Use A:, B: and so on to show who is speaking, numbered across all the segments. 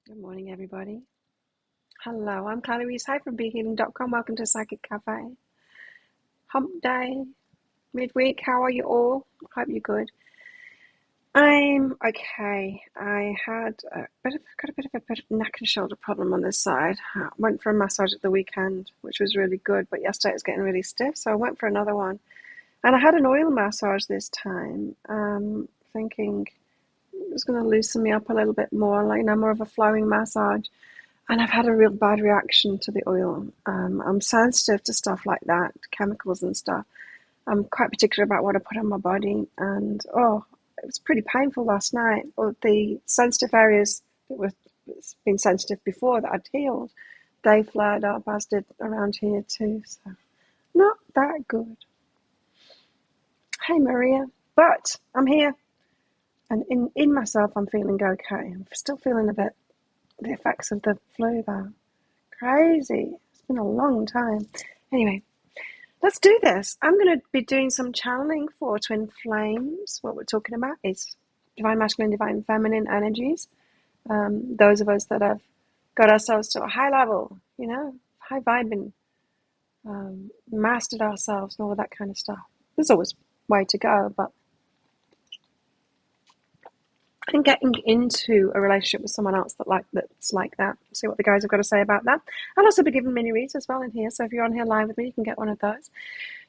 A: Good morning, everybody. Hello, I'm Clarice. Hi from BeHealing.com. Welcome to Psychic Cafe. Hump day, midweek. How are you all? Hope you're good. I'm okay. I had got a bit of neck and shoulder problem on this side. Went for a massage at the weekend, which was really good, but yesterday it was getting really stiff, so I went for another one. And I had an oil massage this time, thinking it was going to loosen me up a little bit more, like more of a flowing massage. And I've had a real bad reaction to the oil. I'm sensitive to stuff like that, chemicals and stuff. I'm quite particular about what I put on my body. And it was pretty painful last night. Well, the sensitive areas that were been sensitive before that I'd healed, they flared up, as did around here too. So not that good. Hey Maria, but I'm here, and in myself, I'm feeling okay. I'm still feeling a bit the effects of the flu though. Crazy. It's been a long time. Anyway, let's do this. I'm going to be doing some channeling for twin flames. What we're talking about is divine masculine, divine feminine energies. Those of us that have got ourselves to a high level, high vibing, mastered ourselves and all that kind of stuff. There's always way to go, but and getting into a relationship with someone else that's like that. See what the guys have got to say about that. I'll also be giving mini reads as well in here, so if you're on here live with me, you can get one of those.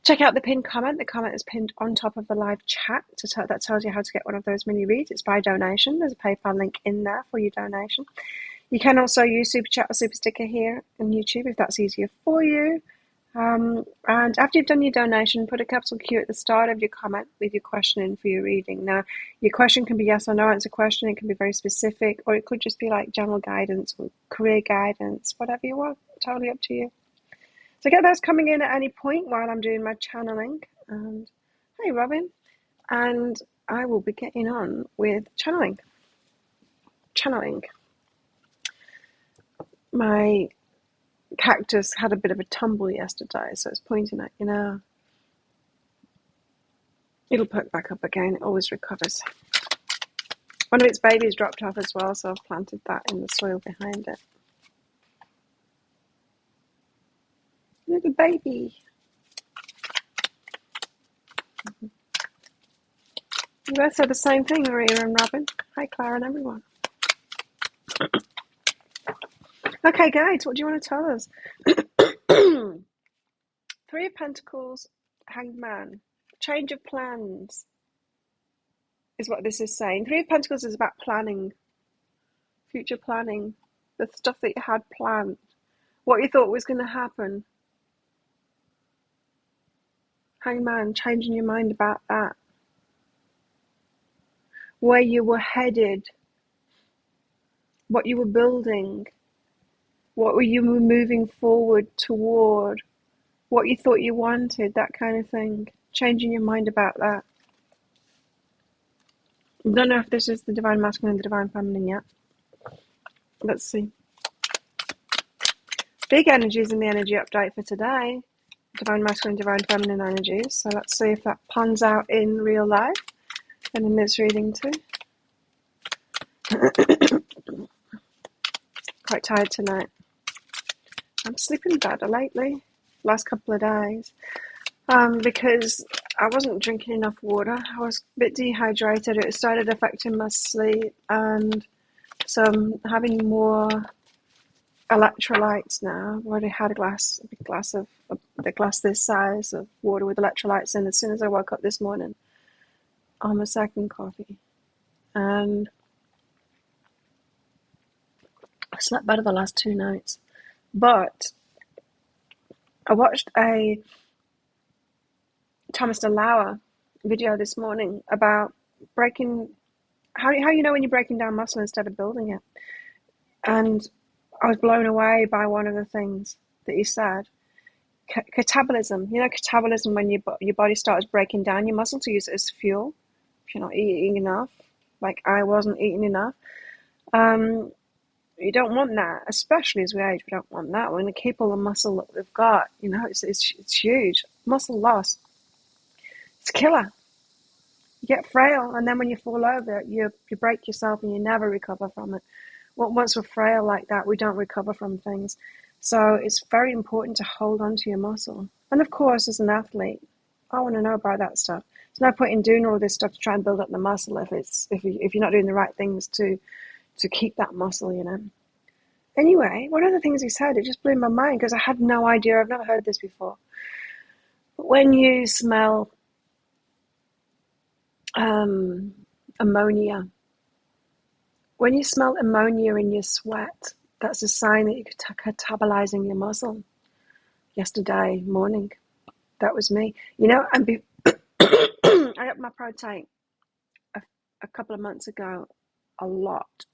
A: Check out the pinned comment. The comment is pinned on top of the live chat. That tells you how to get one of those mini reads. It's by donation. There's a PayPal link in there for your donation. You can also use Super Chat or Super Sticker here on YouTube if that's easier for you. And after you've done your donation, put a capital Q at the start of your comment with your question in for your reading. Now, your question can be yes or no answer question. It can be very specific, or it could just be like general guidance or career guidance, whatever you want. Totally up to you. So get those coming in at any point while I'm doing my channeling. And hey, Robin. And I will be getting on with channeling. My cactus had a bit of a tumble yesterday, so it's pointing at it'll perk back up again. It always recovers. One of its babies dropped off as well, so I've planted that in the soil behind it. Little baby. You both said the same thing, Maria and Robin. Hi, Clara and everyone. Okay, guys, what do you want to tell us? Three of Pentacles, Hanged Man. Change of plans is what this is saying. Three of Pentacles is about planning, future planning, the stuff that you had planned, what you thought was going to happen. Hanged Man, changing your mind about that. Where you were headed, what you were building, what you were moving forward toward, what you thought you wanted, that kind of thing. Changing your mind about that. I don't know if this is the divine masculine and the divine feminine yet. Let's see. Big energies in the energy update for today. Divine masculine, divine feminine energies. So let's see if that pans out in real life and in this reading too. Quite tired tonight. I'm sleeping better lately, last couple of days, because I wasn't drinking enough water. I was a bit dehydrated. It started affecting my sleep, and so I'm having more electrolytes now. I've already had a big glass of the glass this size of water with electrolytes in as soon as I woke up this morning on my second coffee, and I slept better the last 2 nights. But I watched a Thomas DeLauer video this morning about breaking how you know when you're breaking down muscle instead of building it, and I was blown away by one of the things that he said. Catabolism. Catabolism, when your body starts breaking down your muscle to use it as fuel if you're not eating enough, like I wasn't eating enough. You don't want that, especially as we age. We don't want that. We're going to keep all the muscle that we've got. It's huge. Muscle loss, it's a killer. You get frail, and then when you fall over, you break yourself and you never recover from it. Once we're frail like that, we don't recover from things. So it's very important to hold on to your muscle. And of course, as an athlete, I want to know about that stuff. There's no point in doing all this stuff to try and build up the muscle if you're not doing the right things to keep that muscle, you know. Anyway, one of the things he said, it just blew my mind because I had no idea. I've never heard this before. But when you smell ammonia, when you smell ammonia in your sweat, that's a sign that you're catabolizing your muscle. Yesterday morning, that was me. You know, I upped my protein a couple of months ago, a lot.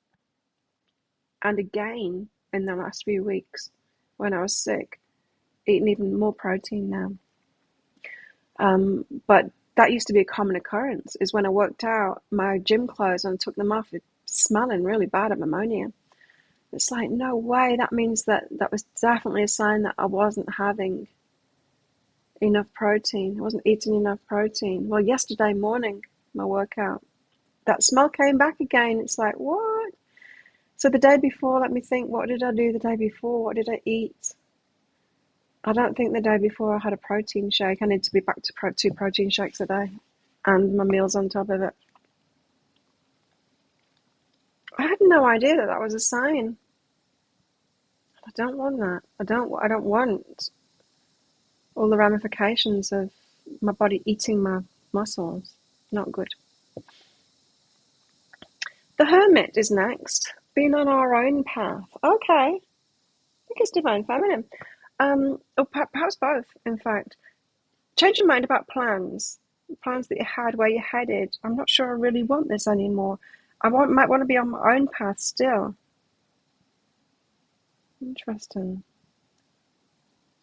A: And again, in the last few weeks, when I was sick, eating even more protein now. But that used to be a common occurrence, is when I worked out my gym clothes and I took them off, it's smelling really bad of ammonia. It's like, no way, that means that was definitely a sign that I wasn't having enough protein. I wasn't eating enough protein. Well, yesterday morning, my workout, that smell came back again. It's like, what? So the day before, let me think, what did I do the day before? What did I eat? I don't think the day before I had a protein shake. I need to be back to 2 protein shakes a day and my meals on top of it. I had no idea that was a sign. I don't want that. I don't want all the ramifications of my body eating my muscles. Not good. The Hermit is next. Being on our own path. Okay. I think it's Divine Feminine. Or perhaps both, in fact. Change your mind about plans that you had, where you're headed. I'm not sure I really want this anymore. Might want to be on my own path still. Interesting.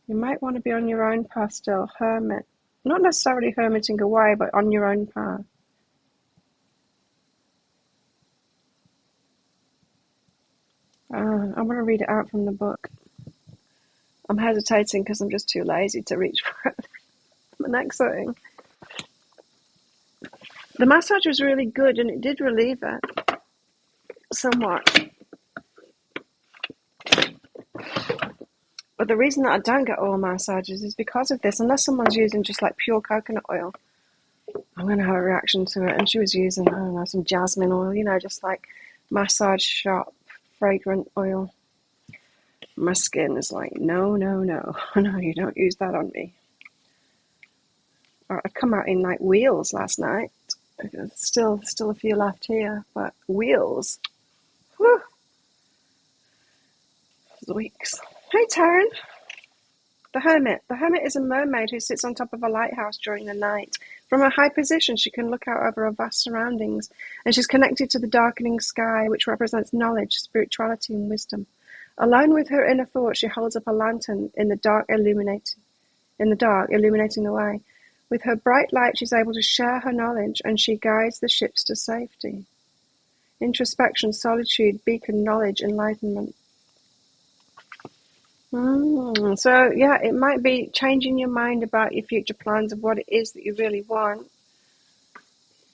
A: You might want to be on your own path still, hermit. Not necessarily hermiting away, but on your own path. I want to read it out from the book. I'm hesitating because I'm just too lazy to reach for it. The next thing. The massage was really good and it did relieve it somewhat. But the reason that I don't get oil massages is because of this. Unless someone's using just like pure coconut oil, I'm going to have a reaction to it. And she was using, I don't know, some jasmine oil, you know, just like massage shop fragrant oil. My skin is like, no, you don't use that on me. I come out in like wheels last night. Still a few left here, but wheels. Whew. Weeks. Hey, Taryn. The Hermit. The Hermit is a mermaid who sits on top of a lighthouse during the night. From a high position, she can look out over her vast surroundings, and she's connected to the darkening sky, which represents knowledge, spirituality, and wisdom. Alone with her inner thoughts, she holds up a lantern in the dark, illuminating the way. With her bright light, she's able to share her knowledge, and she guides the ships to safety. Introspection, solitude, beacon, knowledge, enlightenment. So, yeah, it might be changing your mind about your future plans of what it is that you really want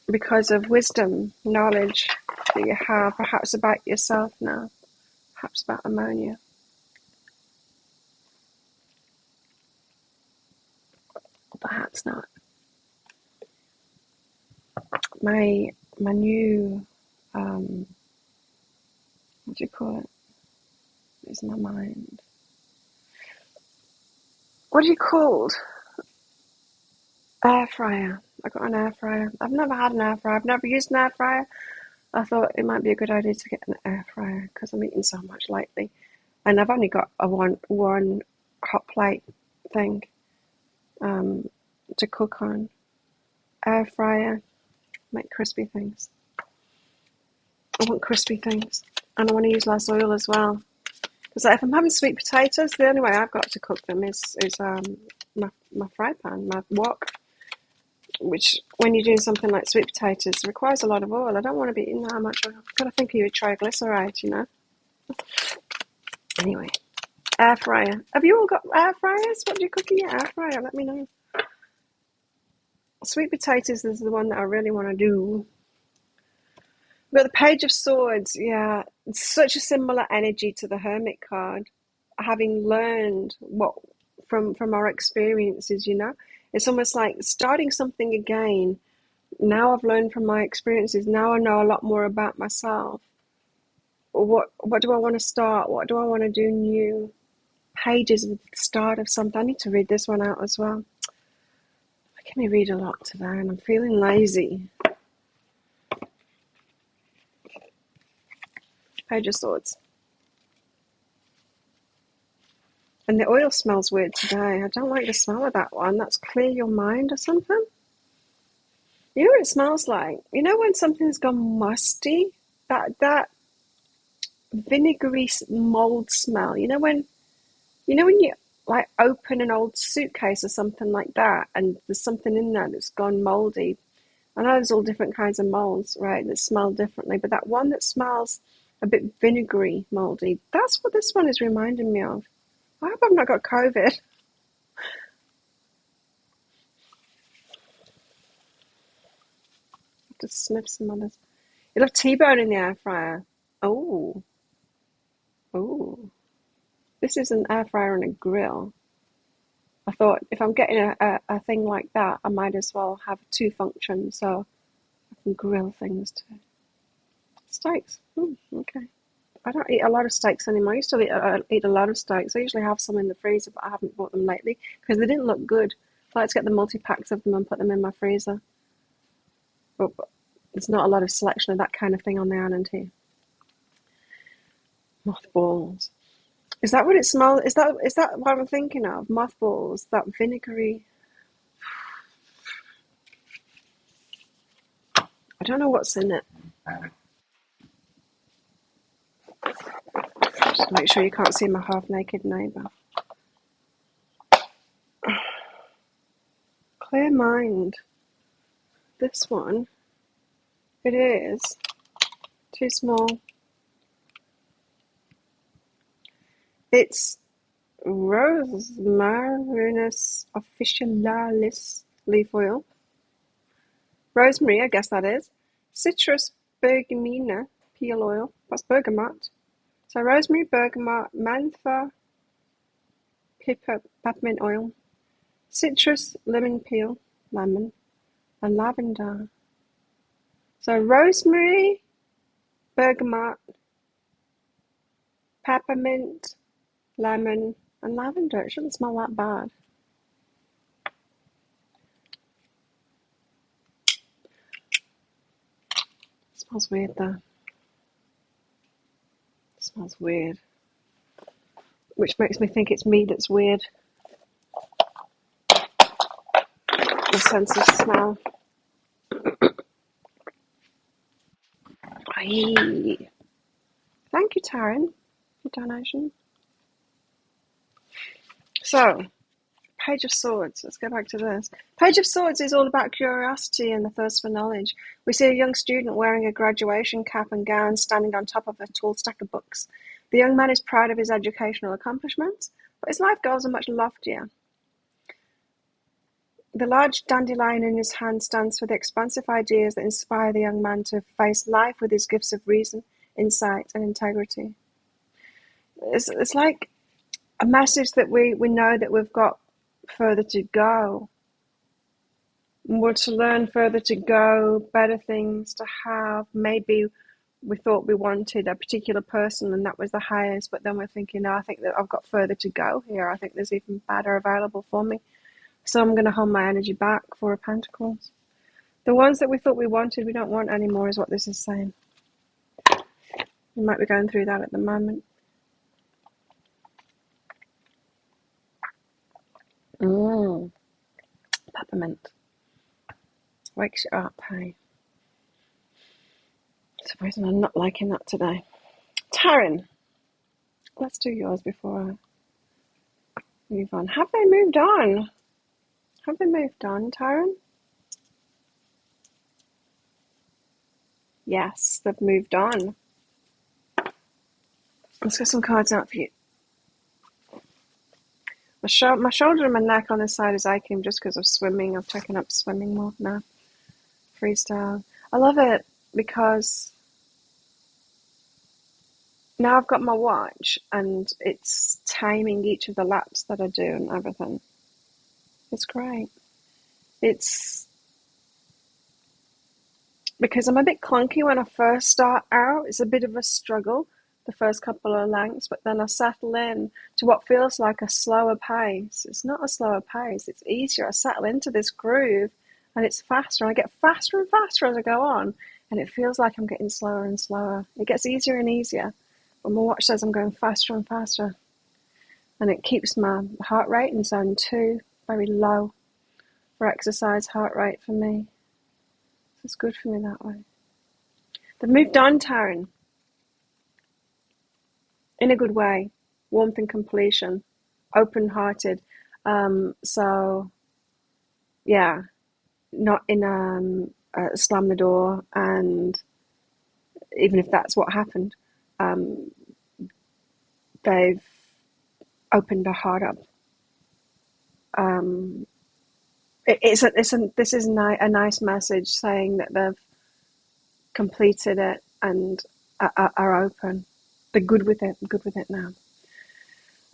A: because of wisdom, knowledge that you have, perhaps about yourself now, perhaps about ammonia. Perhaps not. My new, what do you call it? It's my mind. What are you called? Air fryer. I got an air fryer. I've never had an air fryer. I've never used an air fryer. I thought it might be a good idea to get an air fryer because I'm eating so much lately. And I've only got a one hot plate thing to cook on. Air fryer, make crispy things. I want crispy things. And I want to use less oil as well. Because if I'm having sweet potatoes, the only way I've got to cook them is my fry pan, my wok. Which, when you're doing something like sweet potatoes, requires a lot of oil. I don't want to be eating that much oil. I've got to think of your triglycerides, you know. Anyway, air fryer. Have you all got air fryers? What do you cook in your air fryer? Let me know. Sweet potatoes is the one that I really want to do. But the Page of Swords, yeah, it's such a similar energy to the Hermit card. Having learned what from our experiences, it's almost like starting something again. Now I've learned from my experiences. Now I know a lot more about myself. What do I want to start? What do I want to do new? Pages of the start of something. I need to read this one out as well. I can read a lot today, and I'm feeling lazy. Page of Swords. And the oil smells weird today. I don't like the smell of that one. That's clear your mind or something. You know what it smells like? You know when something's gone musty? That vinegary mold smell. You know when you like open an old suitcase or something like that, and there's something in there that's gone moldy. I know there's all different kinds of molds, right, that smell differently, but that one that smells a bit vinegary, moldy, that's what this one is reminding me of. I hope I've not got COVID. Just sniff some others. You'll have T-bone in the air fryer. Oh, oh. This is an air fryer and a grill. I thought if I'm getting a thing like that, I might as well have two functions so I can grill things too. Steaks. Okay. I don't eat a lot of steaks anymore. I used to eat a lot of steaks. I usually have some in the freezer, but I haven't bought them lately because they didn't look good. I like to get the multi-packs of them and put them in my freezer. But there's not a lot of selection of that kind of thing on the island here. Mothballs. Is that what it smells? Is that what I'm thinking of? Mothballs, that vinegary. I don't know what's in it. Just make sure you can't see my half-naked neighbour. Clear mind. This one, it is too small. It's Rosmarinus officinalis leaf oil. Rosemary, I guess that is. Citrus bergamina peel oil. That's bergamot. So rosemary, bergamot, mentha, peppermint oil, citrus, lemon peel, lemon, and lavender. So rosemary, bergamot, peppermint, lemon, and lavender. It shouldn't smell that bad. It smells weird though. It smells weird. Which makes me think it's me that's weird. The sense of smell. Aye. Thank you, Taryn, for donation. So, Page of Swords. Let's go back to this. Page of Swords is all about curiosity and the thirst for knowledge. We see a young student wearing a graduation cap and gown standing on top of a tall stack of books. The young man is proud of his educational accomplishments, but his life goals are much loftier. The large dandelion in his hand stands for the expansive ideas that inspire the young man to face life with his gifts of reason, insight, and integrity. It's like a message that we know that we've got further to go. More to learn, further to go, better things to have. Maybe we thought we wanted a particular person and that was the highest, but then we're thinking, no, I think that I've got further to go here. I think there's even better available for me. So I'm going to hold my energy back. Four of Pentacles. The ones that we thought we wanted, we don't want anymore is what this is saying. We might be going through that at the moment. Peppermint. Wakes you up, hey. Suppose I'm not liking that today. Taryn. Let's do yours before I move on. Have they moved on? Have they moved on, Taryn? Yes, they've moved on. Let's get some cards out for you. My shoulder and my neck on this side is aching just because of swimming. I've taken up swimming more now. Freestyle. I love it because now I've got my watch and it's timing each of the laps that I do and everything. It's great. It's because I'm a bit clunky when I first start out. It's a bit of a struggle, the first couple of lengths, but then I settle in to what feels like a slower pace. It's not a slower pace, it's easier. I settle into this groove and it's faster. I get faster and faster as I go on, and it feels like I'm getting slower and slower. It gets easier and easier, but my watch says I'm going faster and faster, and it keeps my heart rate in zone 2, very low for exercise heart rate for me. It's good for me that way. They've moved on, Taryn, in a good way. Warmth and completion, open-hearted. So, yeah, not in slam the door, and even if that's what happened, um, they've opened their heart up. This is a nice message saying that they've completed it and are open. They're good with it. Good with it now.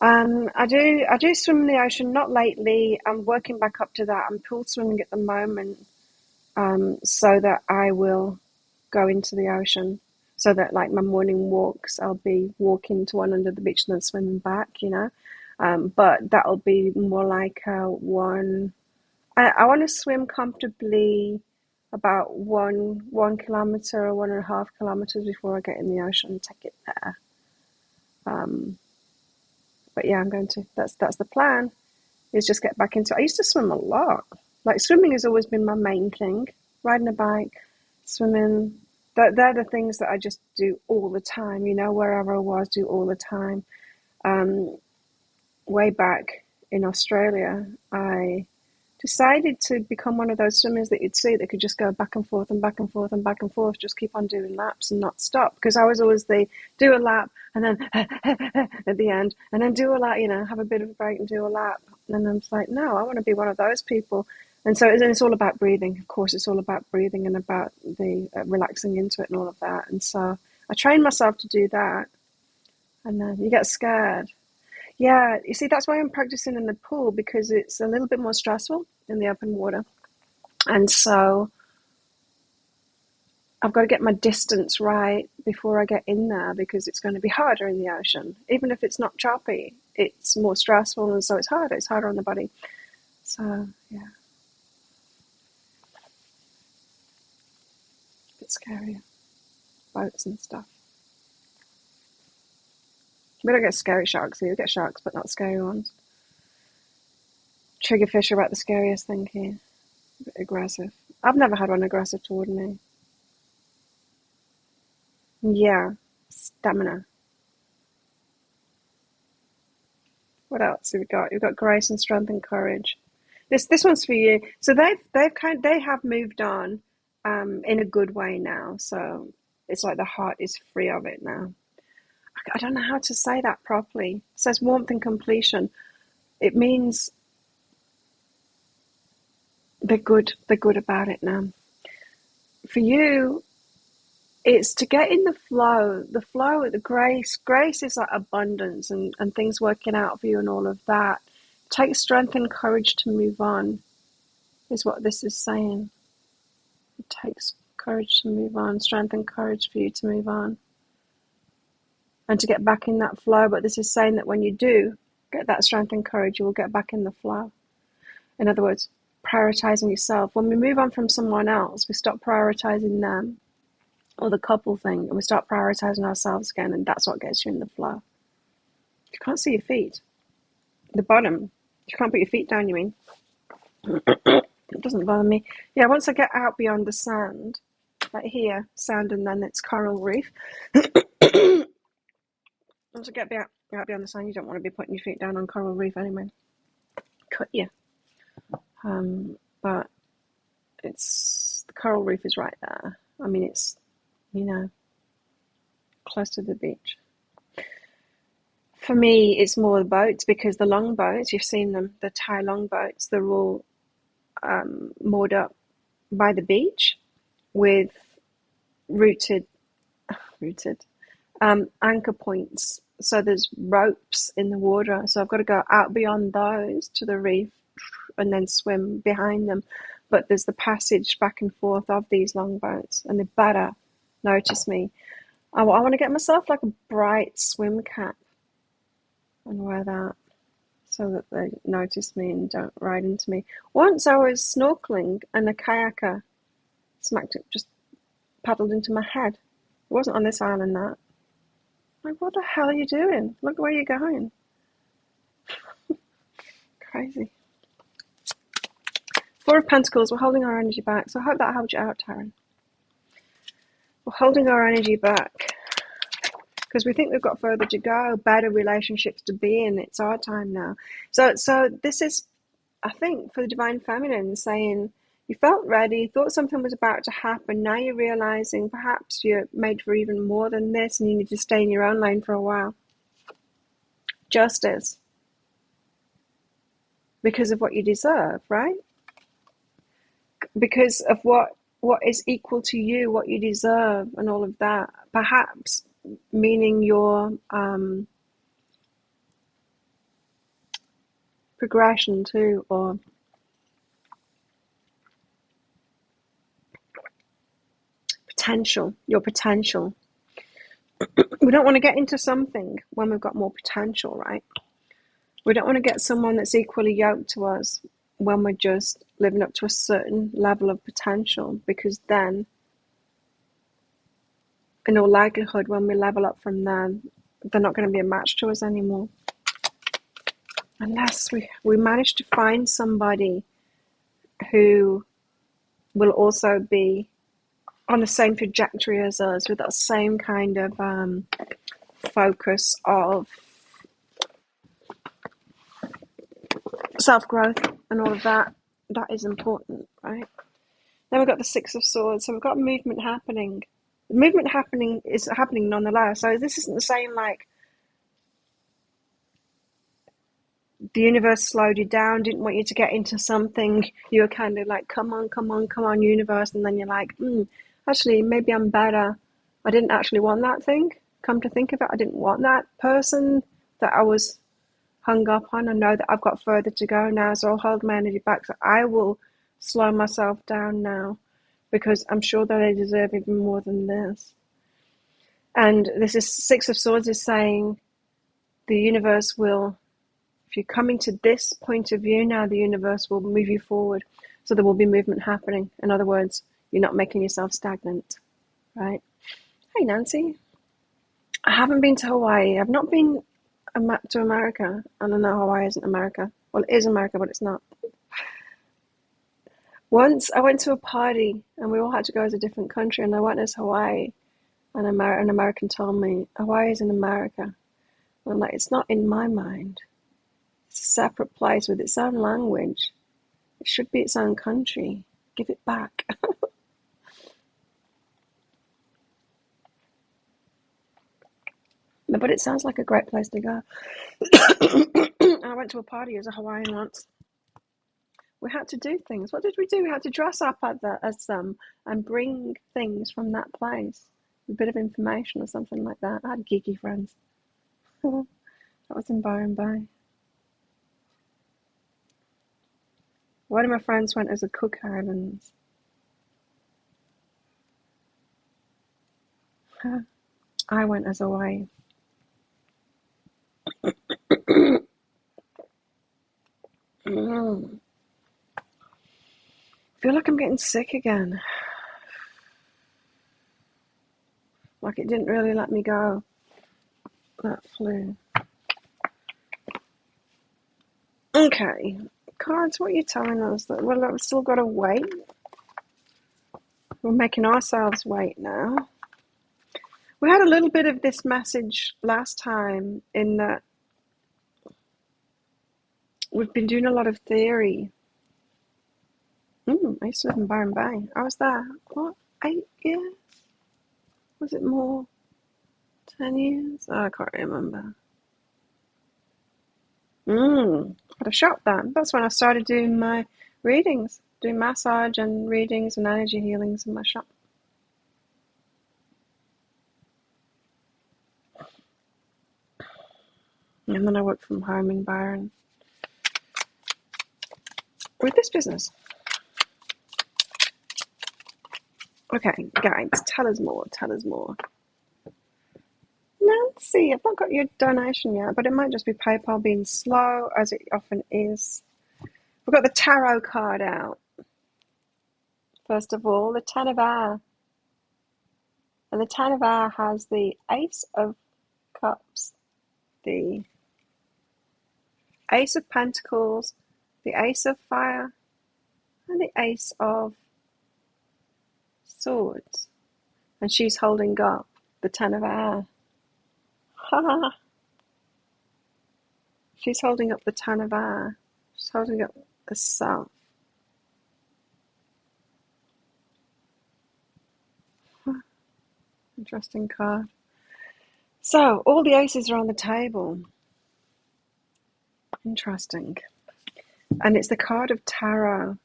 A: I do swim in the ocean. Not lately. I'm working back up to that. I'm pool swimming at the moment, so that I will go into the ocean. So that like my morning walks, I'll be walking to one end of the beach and then swimming back. But that'll be more like one. I want to swim comfortably about one kilometer or 1.5 kilometers before I get in the ocean and take it there. But yeah, I'm going to. That's the plan. Is just get back into it. I used to swim a lot. Like swimming has always been my main thing. Riding a bike, swimming. They're the things that I just do all the time. Wherever I was, do all the time. Way back in Australia, I decided to become one of those swimmers that you'd see that could just go back and forth and back and forth and back and forth, just keep on doing laps and not stop. Because I was always do a lap and then at the end, and then do a lap, have a bit of a break and do a lap. And I'm like, no, I want to be one of those people. And so it's all about breathing. Of course, it's all about breathing and about the relaxing into it and all of that. And so I trained myself to do that. And then you get scared. Yeah, you see, that's why I'm practicing in the pool, because it's a little bit more stressful in the open water. And so I've got to get my distance right before I get in there, because it's going to be harder in the ocean. Even if it's not choppy, it's more stressful, and so it's harder. It's harder on the body. So, yeah. A bit scarier. Boats and stuff. We don't get scary sharks here. We get sharks, but not scary ones. Triggerfish are about the scariest thing here. A bit aggressive. I've never had one aggressive toward me. Yeah. Stamina. What else have we got? We've got grace and strength and courage. This one's for you. So they have moved on, in a good way now. So it's like the heart is free of it now. I don't know how to say that properly. It says warmth and completion. It means they're good. They're good about it now. For you, it's to get in the flow. The grace. Grace is like abundance and things working out for you and all of that. Take strength and courage to move on, is what this is saying. It takes courage to move on, strength and courage for you to move on and to get back in that flow. But this is saying that when you do get that strength and courage, you will get back in the flow. In other words, prioritizing yourself. When we move on from someone else, we stop prioritizing them or the couple thing, and we start prioritizing ourselves again, and that's what gets you in the flow. You can't see your feet. The bottom. You can't put your feet down, you mean? It doesn't bother me. Yeah, once I get out beyond the sand, like here, sand, and then it's coral reef. Once I get out beyond the sand, you don't want to be putting your feet down on coral reef anyway. Cut you. But the coral reef is right there. I mean, it's, close to the beach. For me, it's more the boats, because the long boats, you've seen them, the Thai long boats, they're all moored up by the beach with rooted anchor points. So there's ropes in the water. So I've got to go out beyond those to the reef and then swim behind them. But there's the passage back and forth of these longboats, and they better notice me. I want to get myself like a bright swim cap and wear that so that they notice me and don't ride into me. Once I was snorkeling and a kayaker just paddled into my head. It wasn't on this island, that. Like, what the hell are you doing? Look where you're going. Crazy. Four of Pentacles, we're holding our energy back. So I hope that helped you out, Taryn. We're holding our energy back because we think we've got further to go, better relationships to be in. It's our time now. So this is, I think, for the Divine Feminine, saying you felt ready, thought something was about to happen. Now you're realizing perhaps you're made for even more than this and you need to stay in your own lane for a while. Justice. Because of what you deserve, right? Because of what is equal to you, what you deserve, and all of that. Perhaps meaning your progression too, or your potential. We don't want to get into something when we've got more potential, right? We don't want to get someone that's equally yoked to us when we're just living up to a certain level of potential, because then, in all likelihood, when we level up from there, they're not going to be a match to us anymore. Unless we manage to find somebody who will also be on the same trajectory as us, with that same kind of focus of self-growth and all of that. That is important, right? Then we've got the Six of Swords, so we've got movement happening. The movement is happening nonetheless. So this isn't the same like the universe slowed you down, didn't want you to get into something. You were kind of like, come on, universe. And then you're like, actually, maybe I'm better. I didn't actually want that thing. Come to think of it, I didn't want that person that I was hung up on. I know that I've got further to go now, so I'll hold my energy back. So I will slow myself down now, because I'm sure that I deserve even more than this. And this is Six of Swords is saying the universe will, if you're coming to this point of view now, the universe will move you forward. So there will be movement happening. In other words, you're not making yourself stagnant, right? Hey, Nancy. I haven't been to Hawaii. I've not been to America. I don't know, Hawaii isn't America. Well, it is America, but it's not. Once I went to a party and we all had to go as a different country, and I went as Hawaii, and an American told me, Hawaii is in America. And I'm like, it's not in my mind. It's a separate place with its own language. It should be its own country. Give it back. But it sounds like a great place to go. I went to a party as a Hawaiian once. We had to do things. What did we do? We had to dress up as them and bring things from that place. A bit of information or something like that. I had geeky friends. That was in Byron Bay. One of my friends went as a Cook Islands. I went as Hawaii. I feel like I'm getting sick again. Like it didn't really let me go. That flu. Okay. Cards, what are you telling us? That we've still got to wait? We're making ourselves wait now. We had a little bit of this message last time in that we've been doing a lot of theory. I used to live in Byron Bay. I was there, 8 years? Was it more? 10 years? Oh, I can't remember. Had a shop then. That's when I started doing my readings, doing massage and readings and energy healings in my shop. And then I work from home in Byron with this business. Okay, guys, tell us more. Tell us more. Nancy, I've not got your donation yet, but it might just be PayPal being slow, as it often is. We've got the tarot card out. First of all, the Ten of Air. And the Ten of Air has the Ace of Cups, the Ace of Pentacles, the Ace of Fire, and the Ace of Swords. And she's holding up the Ten of Air. Ha! She's holding up the Ten of Air. She's holding up the Self. Interesting card. So, all the aces are on the table. Interesting. And it's the card of tarot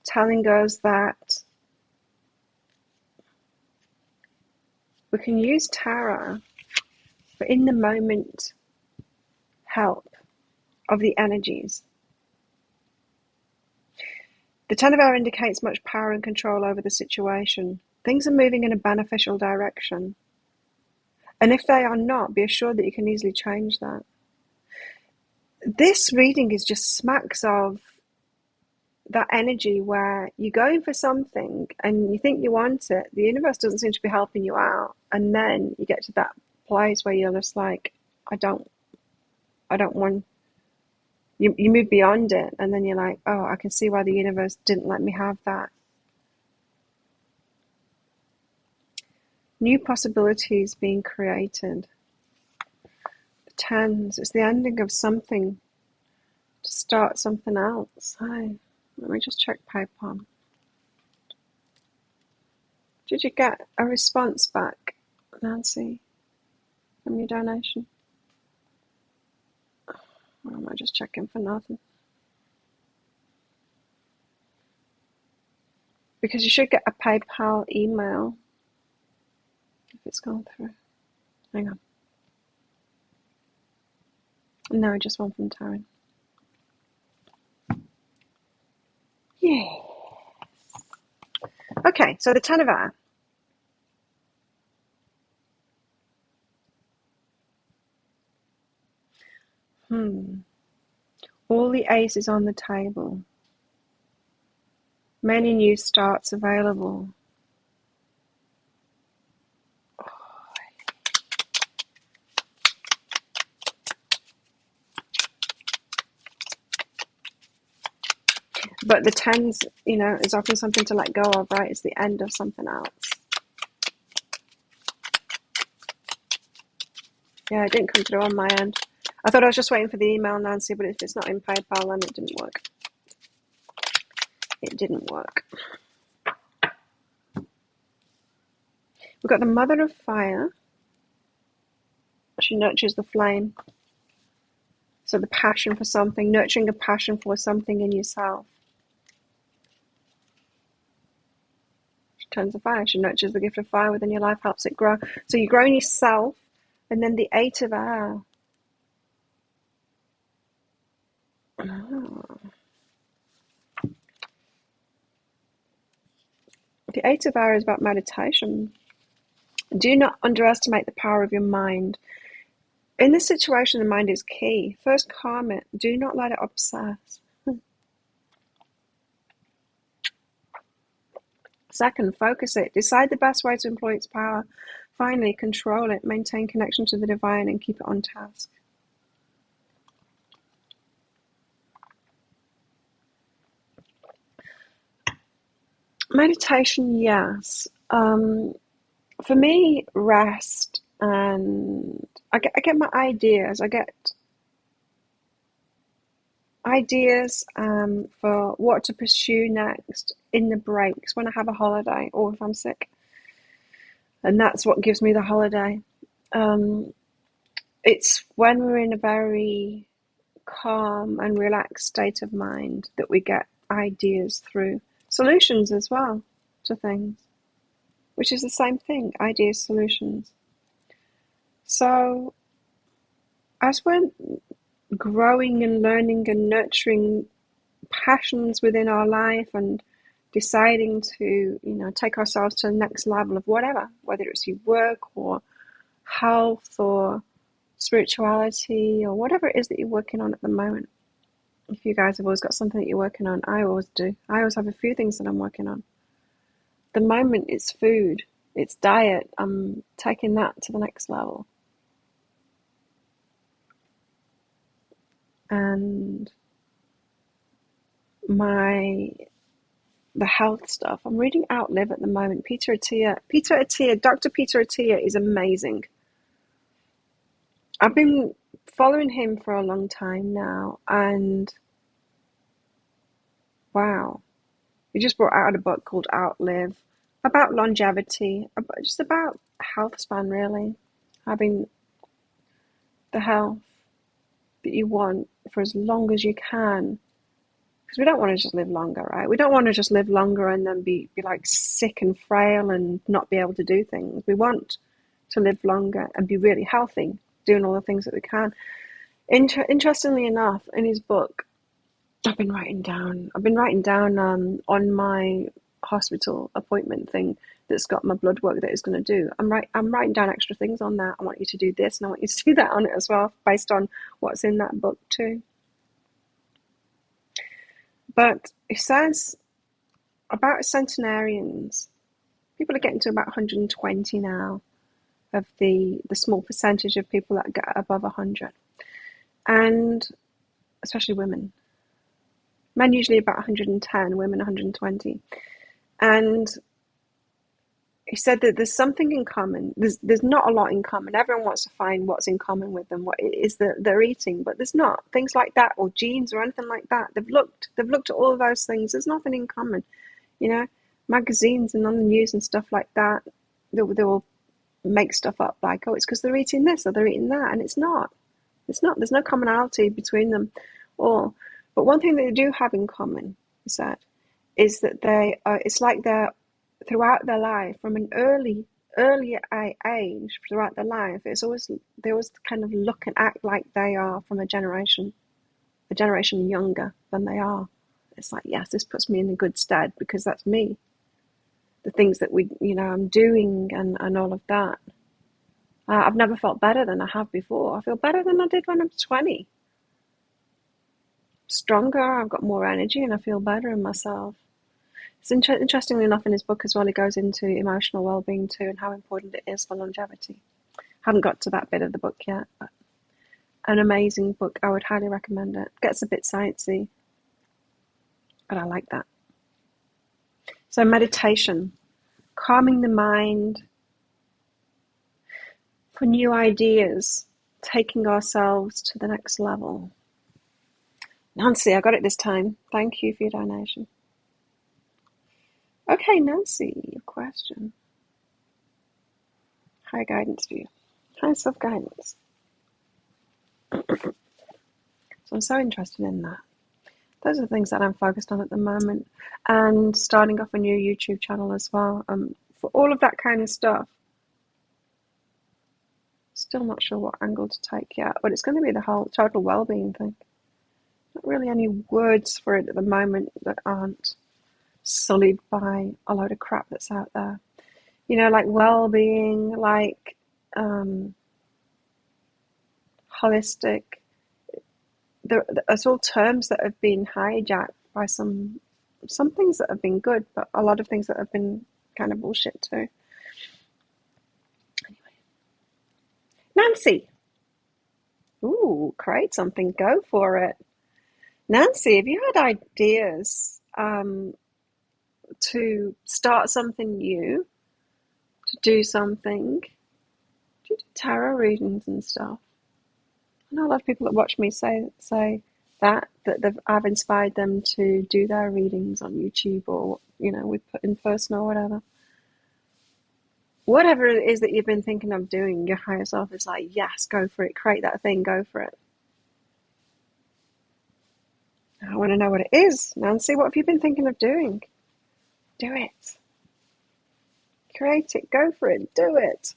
A: telling us that we can use tarot for in the moment help of the energies. The Ten of Air indicates much power and control over the situation. Things are moving in a beneficial direction. And if they are not, be assured that you can easily change that. This reading is just smacks of that energy where you're going for something and you think you want it, the universe doesn't seem to be helping you out, and then you get to that place where you're just like, I don't want, you move beyond it, and then you're like, oh, I can see why the universe didn't let me have that. New possibilities being created. The Tens, it's the ending of something to start something else. Hi. Let me just check PayPal. Did you get a response back, Nancy, from your donation? Or am I just checking for nothing? Because you should get a PayPal email if it's gone through. Hang on. No, just one from Taryn. Yes. Okay, so the Ten of Air. All the aces on the table. Many new starts available. But the Tens, is often something to let go of, right? It's the end of something else. Yeah, it didn't come through on my end. I thought I was just waiting for the email, Nancy, but if it's not in PayPal, then it didn't work. It didn't work. We've got the Mother of Fire. She nurtures the flame. So the passion for something, nurturing a passion for something in yourself. She turns the fire. She nurtures the gift of fire within your life, helps it grow. So you're growing yourself, and then the Eight of Air. Oh. The Eight of Air is about meditation. Do not underestimate the power of your mind. In this situation, the mind is key. First, calm it. Do not let it obsess. Second, focus it. Decide the best way to employ its power. Finally, control it. Maintain connection to the divine and keep it on task. Meditation, yes. For me, rest, and I get my ideas. I get ideas for what to pursue next in the breaks when I have a holiday or if I'm sick. And that's what gives me the holiday. It's when we're in a very calm and relaxed state of mind that we get ideas through. Solutions as well to things, which is the same thing, ideas, solutions. So as we're growing and learning and nurturing passions within our life and deciding to, take ourselves to the next level of whatever, whether it's your work or health or spirituality or whatever it is that you're working on at the moment. If you guys have always got something that you're working on, I always do. I always have a few things that I'm working on. The moment it's food, it's diet. I'm taking that to the next level. And the health stuff. I'm reading Outlive at the moment. Dr. Peter Attia is amazing. I've been following him for a long time now, and wow, he just brought out a book called Outlive about longevity, just about health span, really, having the health that you want for as long as you can. Because we don't want to just live longer, right? We don't want to just live longer and then be like sick and frail and not be able to do things. We want to live longer and be really healthy, doing all the things that we can. Interestingly enough, in his book, I've been writing down on my hospital appointment thing that's got my blood work that it's going to do. I'm writing down extra things on that. I want you to do this and I want you to do that on it as well, based on what's in that book too. But it says about centenarians, people are getting to about 120 now of the small percentage of people that get above 100. And especially women. Men usually about 110, women 120. And he said that there's something in common. There's not a lot in common. Everyone wants to find what's in common with them, what it is that they're eating, but there's not. Things like that, or genes, or anything like that. They've looked at all of those things. There's nothing in common. Magazines and on the news and stuff like that, they will make stuff up like, oh, it's because they're eating this or they're eating that, and it's not. It's not. There's no commonality between them all. But one thing that they do have in common, he said, is that it's like they're throughout their life, from an earlier age, throughout their life, they always kind of look and act like they are from a generation younger than they are. It's like, yes, this puts me in a good stead because that's me. The things that I'm doing and all of that. I've never felt better than I have before. I feel better than I did when I was 20. Stronger, I've got more energy, and I feel better in myself. It's interestingly enough, in his book as well, he goes into emotional well-being too and how important it is for longevity. Haven't got to that bit of the book yet, but an amazing book. I would highly recommend it. Gets a bit sciencey, but I like that. So meditation, calming the mind for new ideas, taking ourselves to the next level. Nancy, I got it this time. Thank you for your donation. Okay, Nancy, your question. High guidance for you. High self-guidance. So I'm so interested in that. Those are the things that I'm focused on at the moment. And starting off a new YouTube channel as well. For all of that kind of stuff. Still not sure what angle to take yet. But it's going to be the whole total well-being thing. Not really any words for it at the moment that aren't sullied by a load of crap that's out there. Like well-being, like holistic. There's all terms that have been hijacked by some things that have been good, but a lot of things that have been kind of bullshit too. Anyway. Nancy. Ooh, create something. Go for it. Nancy, have you had ideas to start something new, to do something? Do you do tarot readings and stuff? I know a lot of people that watch me say that I've inspired them to do their readings on YouTube or, with in person or whatever. Whatever it is that you've been thinking of doing, your higher self is like, yes, go for it. Create that thing, go for it. I want to know what it is. Nancy, what have you been thinking of doing? Do it. Create it. Go for it. Do it.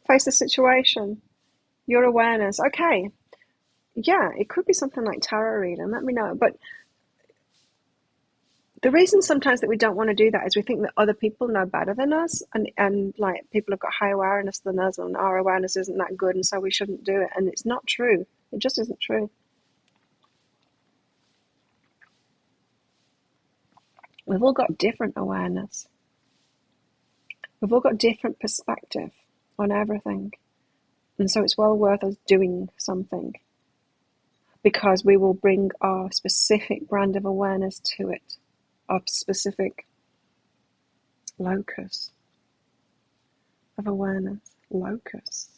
A: Face the situation. Your awareness. Okay. Yeah, it could be something like tarot reading. Let me know. But the reason sometimes that we don't want to do that is we think that other people know better than us, and like people have got higher awareness than us, and our awareness isn't that good, and so we shouldn't do it. And it's not true. It just isn't true. We've all got different awareness. We've all got different perspective on everything. And so it's well worth us doing something because we will bring our specific brand of awareness to it, our specific locus of awareness. Locus.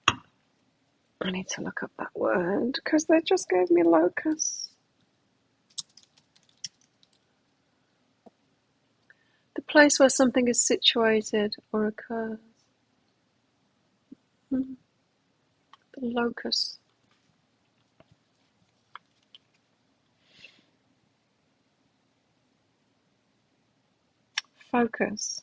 A: I need to look up that word because they just gave me locus. The place where something is situated or occurs. The locus. Focus.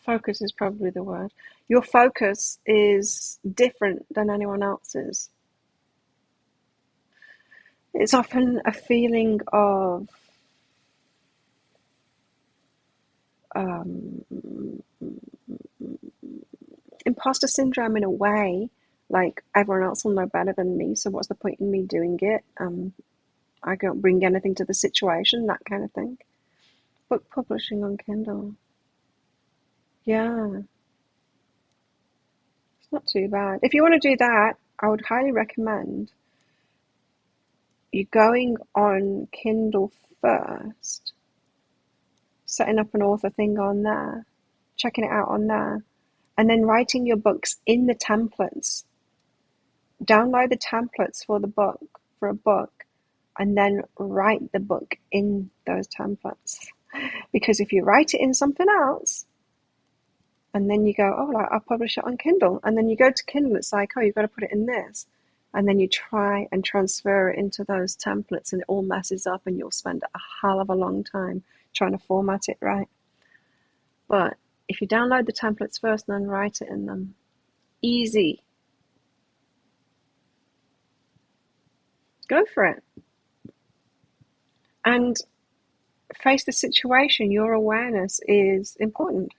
A: Focus is probably the word. Your focus is different than anyone else's. It's often a feeling of imposter syndrome in a way, like everyone else will know better than me, so what's the point in me doing it? I don't bring anything to the situation, that kind of thing. Book publishing on Kindle. Yeah, it's not too bad. If you want to do that, I would highly recommend you going on Kindle first, setting up an author thing on there, checking it out on there, and then writing your books in the templates. Download the templates for a book, and then write the book in those templates. Because if you write it in something else, and then you go, oh, like, I'll publish it on Kindle, and then you go to Kindle, it's like, oh, you've got to put it in this. And then you try and transfer it into those templates, and it all messes up, and you'll spend a hell of a long time trying to format it right. But if you download the templates first and then write it in them, easy. Go for it. And face the situation. Your awareness is important.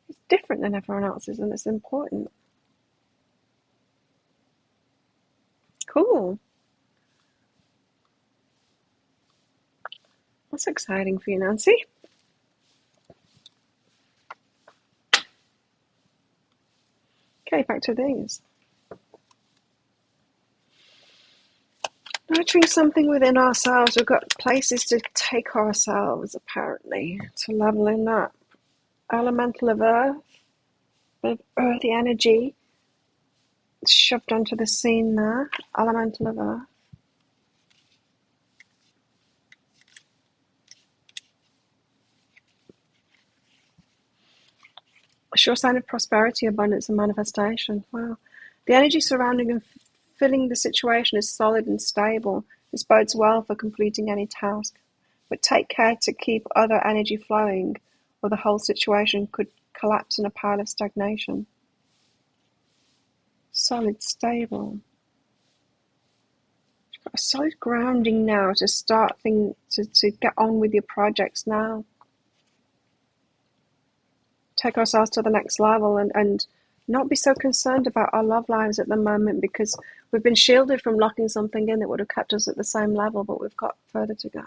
A: It's different than everyone else's, and it's important. Cool. That's exciting for you, Nancy. Okay, back to these. Nurturing something within ourselves. We've got places to take ourselves, apparently, to leveling up. Elemental of earth, bit of earthy energy shoved onto the scene there. Elemental of earth. A sure sign of prosperity, abundance, and manifestation. Wow. The energy surrounding and filling the situation is solid and stable. This bodes well for completing any task. But take care to keep other energy flowing, or the whole situation could collapse in a pile of stagnation. Solid, stable. You've got a solid grounding now to start to get on with your projects now. Take ourselves to the next level and not be so concerned about our love lives at the moment, because we've been shielded from locking something in that would have kept us at the same level, but we've got further to go.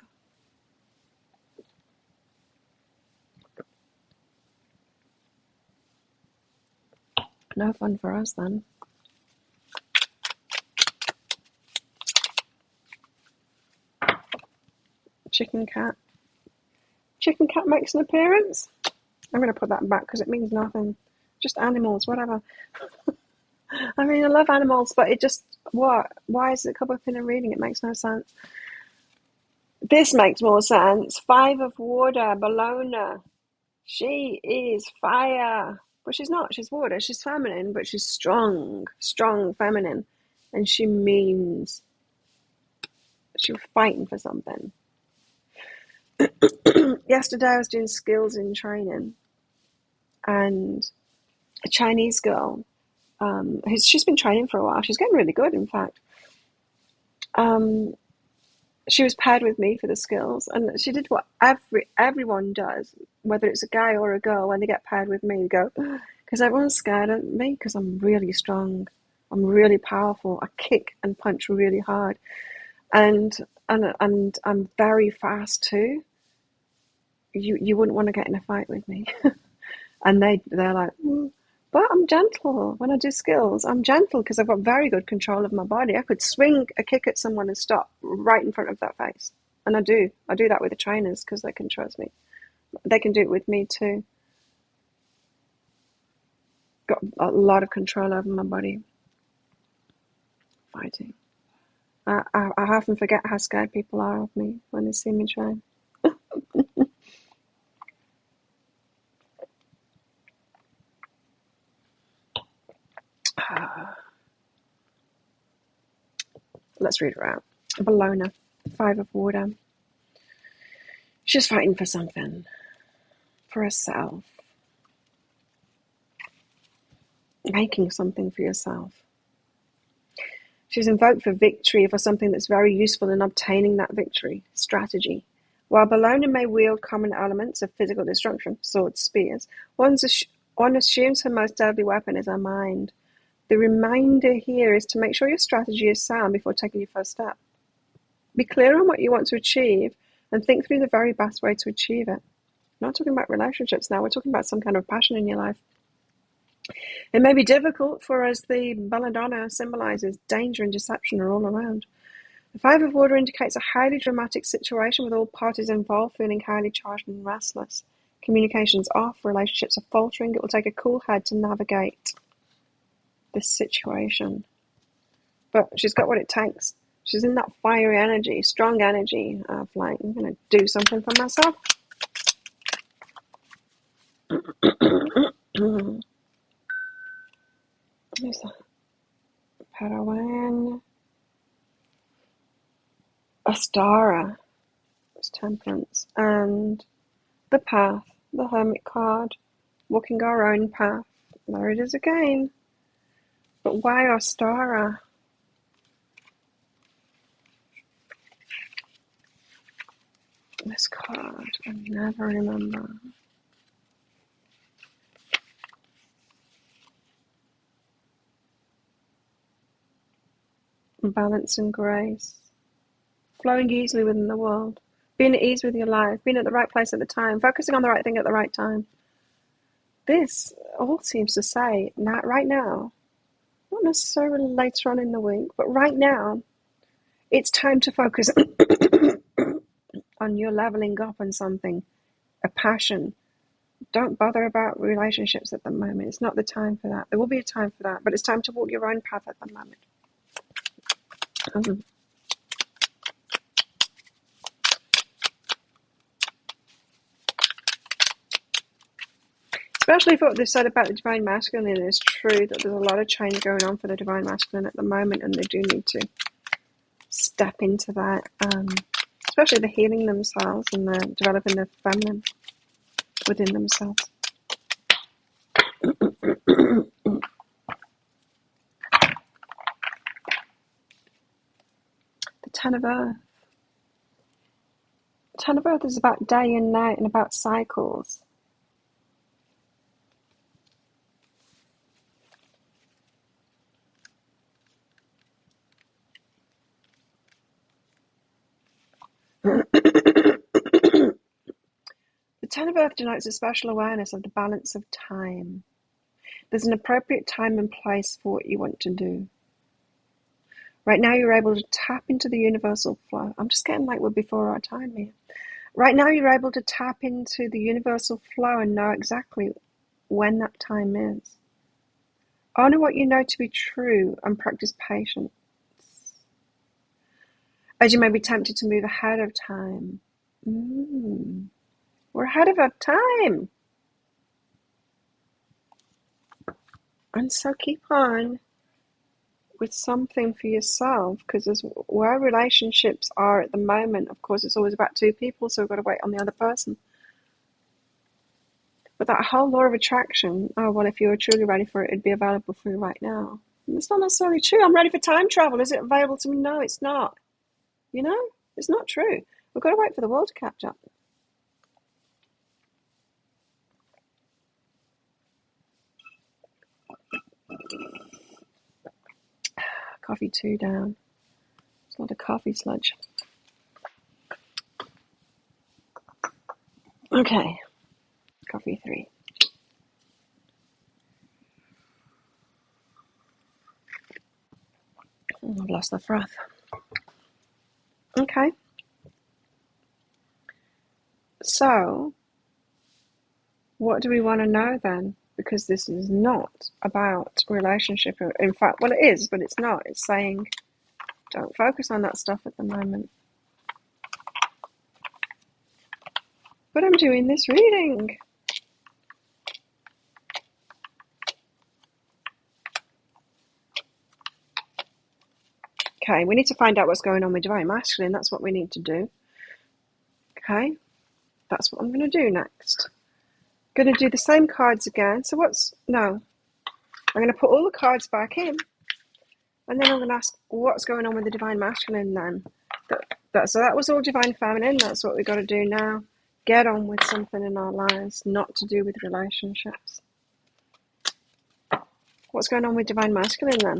A: No fun for us then. Chicken cat. Chicken cat makes an appearance. I'm going to put that back because it means nothing. Just animals, whatever. I mean, I love animals, but it just, what? Why is it come up in a reading? It makes no sense. This makes more sense. 5 of water, Bologna. She is fire. But she's not. She's water. She's feminine, but she's strong. Strong feminine. And she means she was fighting for something. Yesterday I was doing skills in training. and a Chinese girl. She's been training for a while. She's getting really good, in fact. She was paired with me for the skills, and she did what everyone does, whether it's a guy or a girl. When they get paired with me, they go, because everyone's scared of me because I'm really strong, I'm really powerful, I kick and punch really hard, and I'm very fast too. You wouldn't want to get in a fight with me. And they're like, but I'm gentle when I do skills. I'm gentle because I've got very good control of my body. I could swing a kick at someone and stop right in front of that face. And I do that with the trainers because they can trust me. They can do it with me too. Got a lot of control over my body. Fighting. I often forget how scared people are of me when they see me train. Let's read her out. Bologna, 5 of water. She's fighting for something. For herself. Making something for yourself. She's invoked for victory, for something that's very useful in obtaining that victory. Strategy. While Bologna may wield common elements of physical destruction, swords, spears, one assumes her most deadly weapon is her mind. The reminder here is to make sure your strategy is sound before taking your first step. Be clear on what you want to achieve and think through the very best way to achieve it. We're not talking about relationships now, we're talking about some kind of passion in your life. It may be difficult, for as the belladonna symbolizes, danger and deception are all around. The 5 of water indicates a highly dramatic situation with all parties involved feeling highly charged and restless. Communication's off, relationships are faltering. It will take a cool head to navigate this situation. But she's got what it takes. She's in that fiery energy, strong energy of like, I'm going to do something for myself. Who's that? Padawan. Astara. It's Temperance. And the Path, the Hermit card. Walking our own path. There it is again. But why Astara? This card, I never remember. Balance and grace. Flowing easily within the world. Being at ease with your life. Being at the right place at the time. Focusing on the right thing at the right time. This all seems to say, not right now. Not necessarily later on in the week, but right now. It's time to focus on your leveling up on something. A passion. Don't bother about relationships at the moment. It's not the time for that. There will be a time for that, but it's time to walk your own path at the moment. Especially if what they said about the divine masculine is true, that there's a lot of change going on for the divine masculine at the moment, and they do need to step into that, especially the healing themselves and the developing the feminine within themselves. The 10 of Earth. 10 of Earth is about day and night and about cycles. The 10 of Earth denotes a special awareness of the balance of time. There's an appropriate time and place for what you want to do. Right now you're able to tap into the universal flow. I'm just getting like we're before our time here. Right now you're able to tap into the universal flow and know exactly when that time is. Honor what you know to be true and practice patience. As you may be tempted to move ahead of time. We're ahead of our time. And so keep on with something for yourself, because as where relationships are at the moment, of course, it's always about two people, so we've got to wait on the other person. But that whole law of attraction, oh, well, if you were truly ready for it, it'd be available for you right now. And it's not necessarily true. I'm ready for time travel. Is it available to me? No, it's not. You know, it's not true. We've got to wait for the world to catch up. Coffee 2 down. It's not a coffee sludge. Okay. Coffee 3. Oh, I've lost the froth. Okay. So, what do we want to know then? Because this is not about relationship. In fact, well, it is, but it's not. It's saying, don't focus on that stuff at the moment. But I'm doing this reading. Okay, we need to find out what's going on with Divine Masculine. That's what we need to do. Okay, that's what I'm going to do next. Going to do the same cards again. So I'm going to put all the cards back in. And then I'm going to ask what's going on with the Divine Masculine then. So that was all Divine Feminine. That's what we've got to do now. Get on with something in our lives, not to do with relationships. What's going on with Divine Masculine then?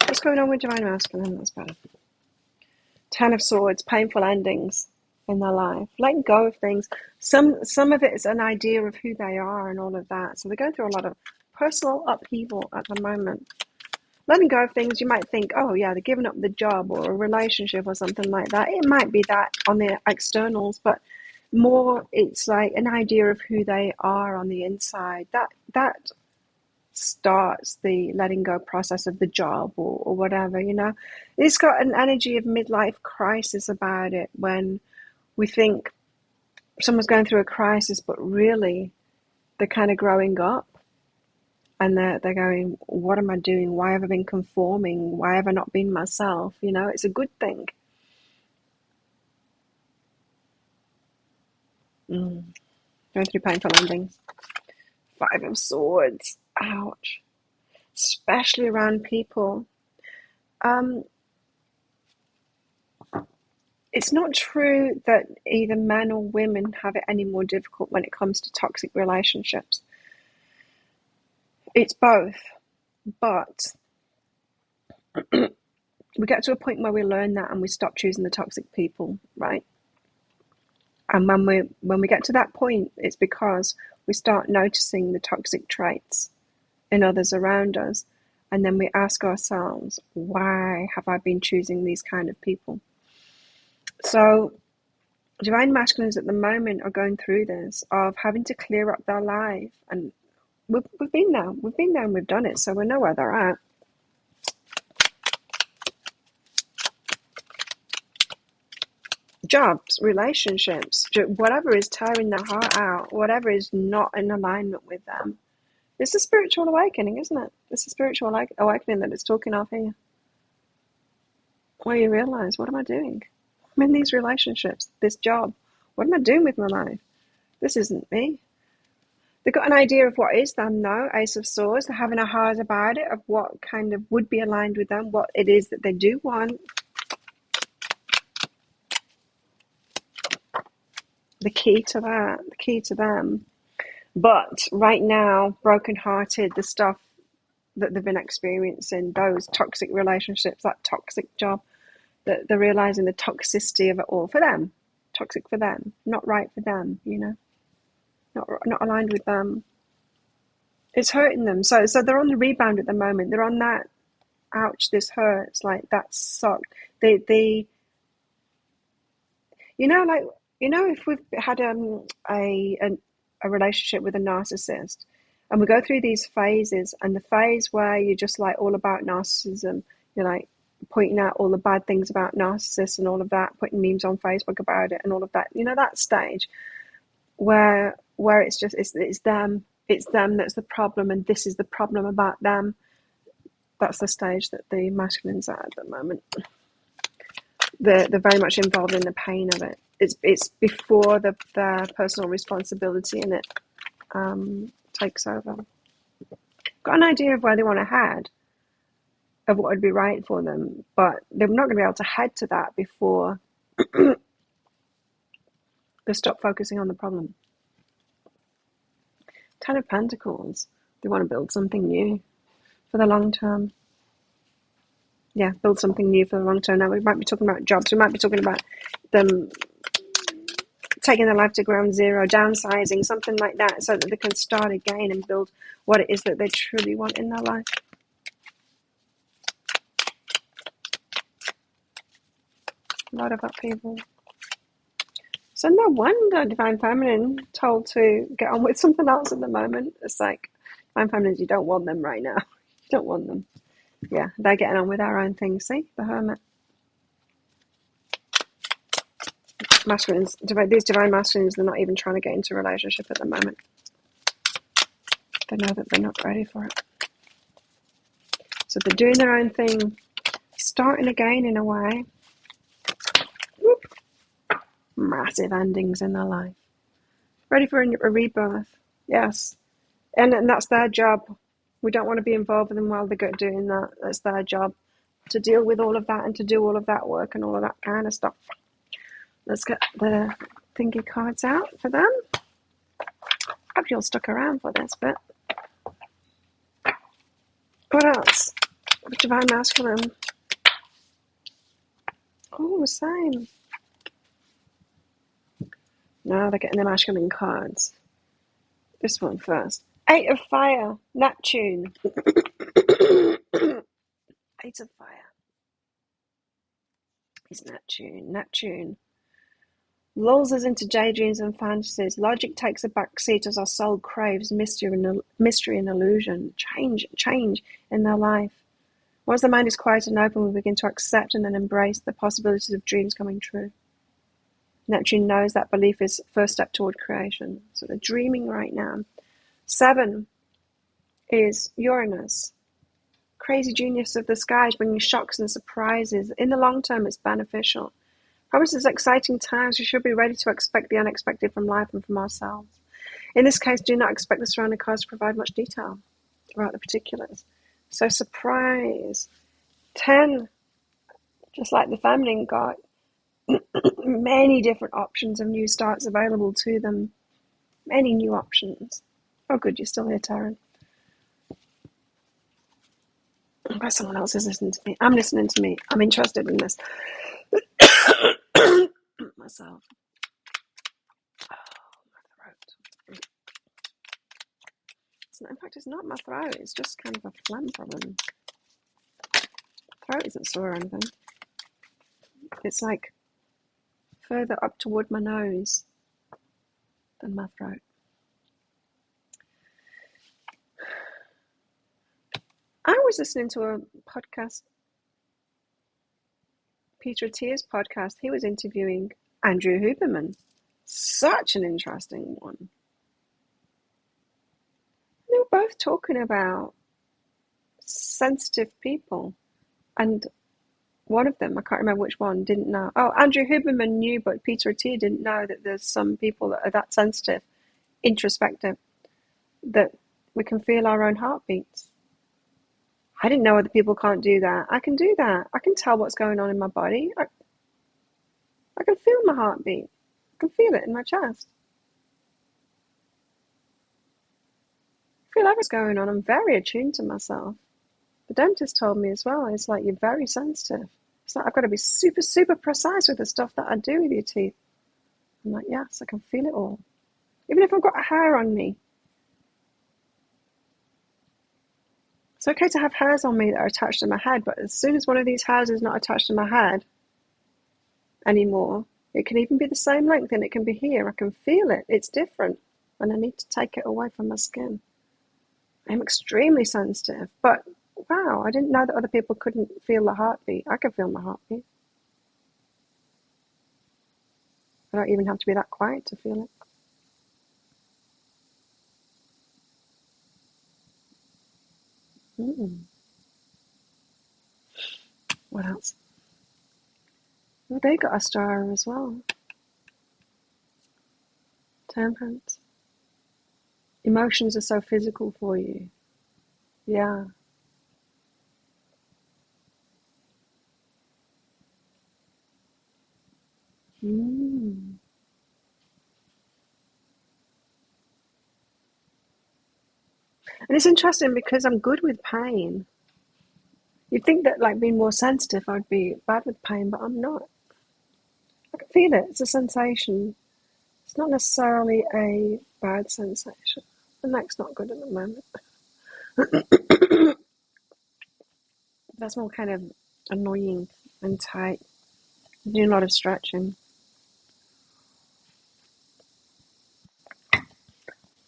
A: What's going on with Divine Masculine? That's better. 10 of Swords, painful endings in their life. Letting go of things. Some of it is an idea of who they are and all of that. So they're going through a lot of personal upheaval at the moment. Letting go of things, you might think, oh yeah, they're giving up the job or a relationship or something like that. It might be that on the externals, but more it's like an idea of who they are on the inside. That starts the letting go process of the job or whatever, you know. It's got an energy of midlife crisis about it when we think someone's going through a crisis, but really they're kind of growing up. And they're going, what am I doing? Why have I been conforming? Why have I not been myself? You know, it's a good thing. Going through painful endings. 5 of Swords. Ouch. Especially around people. It's not true that either men or women have it any more difficult when it comes to toxic relationships. It's both. But we get to a point where we learn that and we stop choosing the toxic people, right? And when we get to that point, it's because we start noticing the toxic traits in others around us. And then we ask ourselves, why have I been choosing these kind of people? So Divine Masculines at the moment are going through this of having to clear up their life. And we've been there. We've been there and we've done it. So we know where they're at. Jobs, relationships, whatever is tearing their heart out, whatever is not in alignment with them. It's a spiritual awakening, isn't it? It's a spiritual awakening that it's talking of here. Where you realize, what am I doing? I'm in these relationships, this job. What am I doing with my life? This isn't me. They've got an idea of what is them, though. Ace of Swords. They're having a heart about it, of what kind of would be aligned with them, what it is that they do want. The key to that, the key to them. But right now, brokenhearted, the stuff that they've been experiencing, those toxic relationships, that toxic job, that they're realizing the toxicity of it all for them. Toxic for them, not right for them, you know, not aligned with them. It's hurting them. So they're on the rebound at the moment. They're on that, ouch, this hurts, like that sucked. They you know, like, you know, if we've had a relationship with a narcissist and we go through these phases, and the phase where you're just like all about narcissism, you're like pointing out all the bad things about narcissists and all of that, putting memes on Facebook about it and all of that, you know, that stage where it's just it's them that's the problem and this is the problem about them. That's the stage that the masculines are at the moment. They're very much involved in the pain of it. It's before their personal responsibility in it takes over. Got an idea of where they want to head, of what would be right for them, but they're not going to be able to head to that before they stop focusing on the problem. Ten of Pentacles. They want to build something new for the long term. Yeah, build something new for the long term. Now, we might be talking about jobs. We might be talking about them taking their life to ground zero, downsizing, something like that, so that they can start again and build what it is that they truly want in their life. A lot of upheaval. So no wonder Divine Feminine told to get on with something else at the moment. It's like, Divine Feminines, you don't want them right now. You don't want them. Yeah, they're getting on with their own thing. See, the Hermit. Masculines, these Divine Masculines, they're not even trying to get into a relationship at the moment. They know that they're not ready for it. So they're doing their own thing, starting again in a way. Whoop. Massive endings in their life. Ready for a rebirth. Yes. And that's their job. We don't want to be involved with them while they're doing that. That's their job, to deal with all of that and to do all of that work and all of that kind of stuff. Let's get the thingy cards out for them. Hope you're stuck around for this bit. What else? Divine Masculine. Oh, same. Now they're getting the masculine cards. This one first. Eight of Fire. Neptune. Eight of Fire. It's Neptune. Neptune lulls us into daydreams and fantasies. Logic takes a back seat as our soul craves mystery and illusion. Change in their life. Once the mind is quiet and open, we begin to accept and then embrace the possibilities of dreams coming true. Neptune knows that belief is the first step toward creation. So they're dreaming right now. 7 is Uranus. Crazy genius of the skies, bringing shocks and surprises. In the long term, it's beneficial. Promises exciting times. We should be ready to expect the unexpected from life and from ourselves. In this case, do not expect the surrounding cards to provide much detail about the particulars. So surprise. 10, just like the feminine card, many different options of new starts available to them. Many new options. Oh, good, you're still here, Taryn. I'm glad someone else is listening to me. I'm listening to me. I'm interested in this. Myself. Oh, my throat. In fact, it's not my throat. It's just kind of a phlegm problem. Throat isn't sore or anything. It's like further up toward my nose than my throat. I was listening to a podcast, Peter Attia's podcast. He was interviewing Andrew Huberman. Such an interesting one. They were both talking about sensitive people, and one of them, I can't remember which one, didn't know. Oh, Andrew Huberman knew, but Peter Attia didn't know that there's some people that are that sensitive, introspective, that we can feel our own heartbeats. I didn't know other people can't do that. I can do that. I can tell what's going on in my body. I can feel my heartbeat. I can feel it in my chest. I feel what's going on. I'm very attuned to myself. The dentist told me as well, it's like, you're very sensitive. It's like, I've got to be super, super precise with the stuff that I do with your teeth. I'm like, yes, I can feel it all. Even if I've got a hair on me. It's okay to have hairs on me that are attached to my head, but as soon as one of these hairs is not attached to my head anymore, it can even be the same length and it can be here. I can feel it. It's different. And I need to take it away from my skin. I'm extremely sensitive. But, wow, I didn't know that other people couldn't feel the heartbeat. I can feel my heartbeat. I don't even have to be that quiet to feel it. What else? Oh, they got a star as well. Temperance. Emotions are so physical for you. Yeah. Mm. And it's interesting because I'm good with pain. You'd think that like being more sensitive, I'd be bad with pain, but I'm not. I can feel it. It's a sensation. It's not necessarily a bad sensation. The neck's not good at the moment. That's more kind of annoying and tight. Doing a lot of stretching.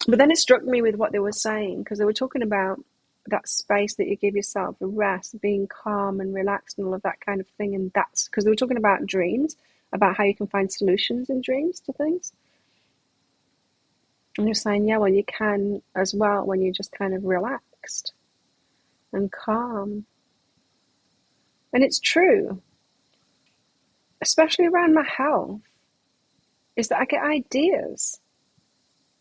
A: But then it struck me with what they were saying, because they were talking about that space that you give yourself, a rest, being calm and relaxed and all of that kind of thing. And that's because they were talking about dreams, about how you can find solutions in dreams to things. And you're saying, yeah, well, you can as well when you're just kind of relaxed and calm. And it's true, especially around my health, is that I get ideas.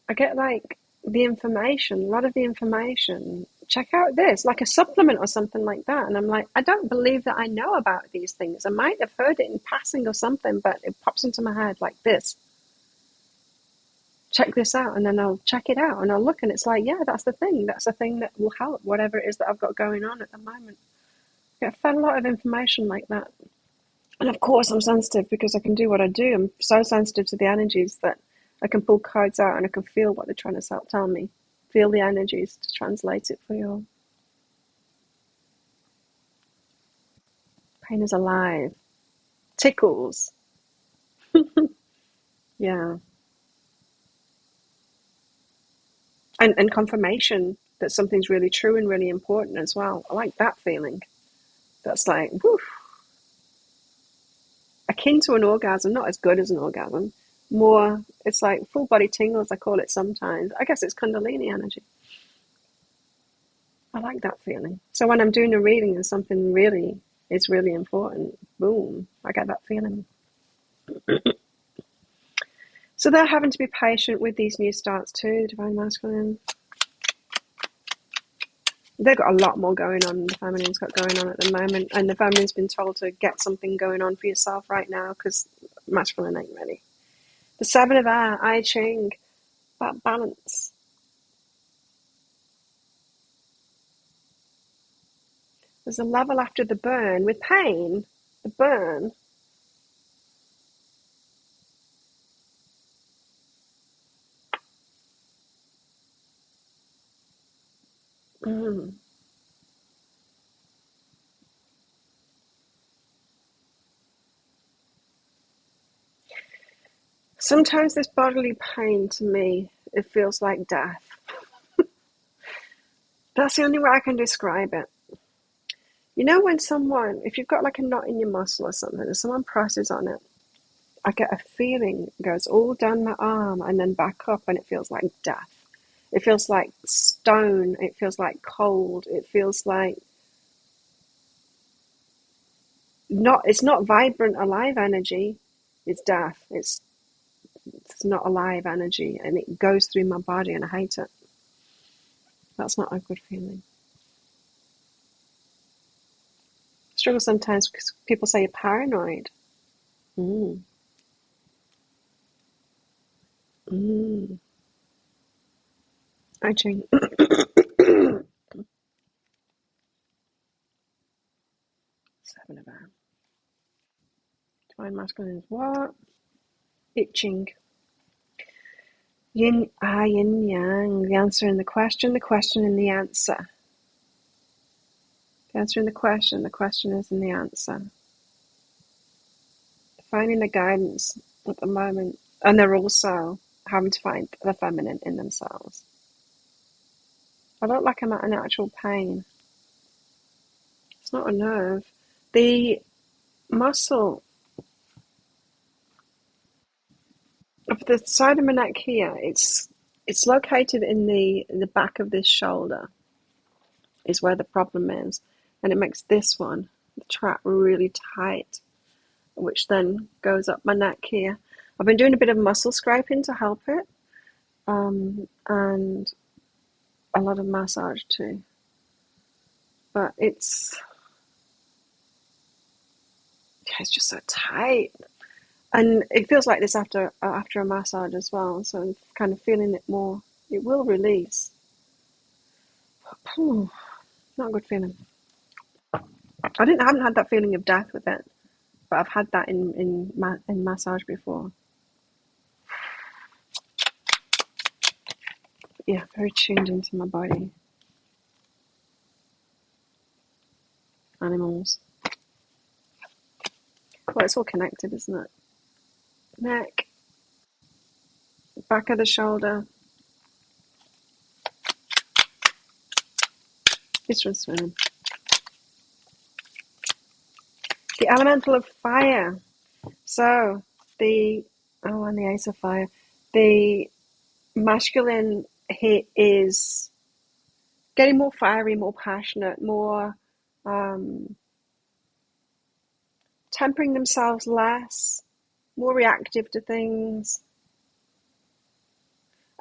A: I get like the information, a lot of the information. Check out this, like a supplement or something like that. And I'm like, I don't believe that I know about these things. I might have heard it in passing or something, but it pops into my head like this. Check this out. And then I'll check it out and I'll look and it's like, yeah, that's the thing. That's the thing that will help, whatever it is that I've got going on at the moment. I get fed a lot of information like that. And of course, I'm sensitive because I can do what I do. I'm so sensitive to the energies that I can pull cards out and I can feel what they're trying to tell me. Feel the energies to translate it for you. Pain is alive. Tickles. Yeah. And confirmation that something's really true and really important as well. I like that feeling. That's like, woof. Akin to an orgasm, not as good as an orgasm. More, it's like full body tingles, I call it sometimes. I guess it's Kundalini energy. I like that feeling. So when I'm doing a reading and something really is really important, boom, I get that feeling. So they're having to be patient with these new starts too, the Divine Masculine. They've got a lot more going on than the Feminine's got going on at the moment. And the Feminine's been told to get something going on for yourself right now because Masculine ain't ready. The Seven of Air, I Ching, that balance. There's a level after the burn. With pain, the burn. Mm. Sometimes this bodily pain to me, it feels like death. That's the only way I can describe it. You know when someone, if you've got like a knot in your muscle or something, and someone presses on it, I get a feeling, it goes all down my arm and then back up and it feels like death. It feels like stone. It feels like cold. It feels like it's not vibrant, alive energy. It's death. It's not alive energy and it goes through my body and I hate it. That's not a good feeling. I struggle sometimes because people say you're paranoid. Mm. Mm. I change. Seven of Air. Divine Masculine is what? Itching. Yin yang. The answer in the question in the answer. The answer in the question is in the answer. Finding the guidance at the moment, and they're also having to find the feminine in themselves. I don't like I'm at an actual pain. It's not a nerve. The muscle of the side of my neck here, it's located in the back of this shoulder is where the problem is. And it makes this one the trap really tight, which then goes up my neck here. I've been doing a bit of muscle scraping to help it, and a lot of massage too. But it's just so tight, and it feels like this after a massage as well. So I'm kind of feeling it more. It will release. Not a good feeling. I haven't had that feeling of death with it, but I've had that in massage before. Yeah, very tuned into my body. Animals. Well, it's all connected, isn't it? Neck, back of the shoulder. This one's swimming. The elemental of fire. So and the ace of fire. The masculine is getting more fiery, more passionate, more tempering themselves less, more reactive to things.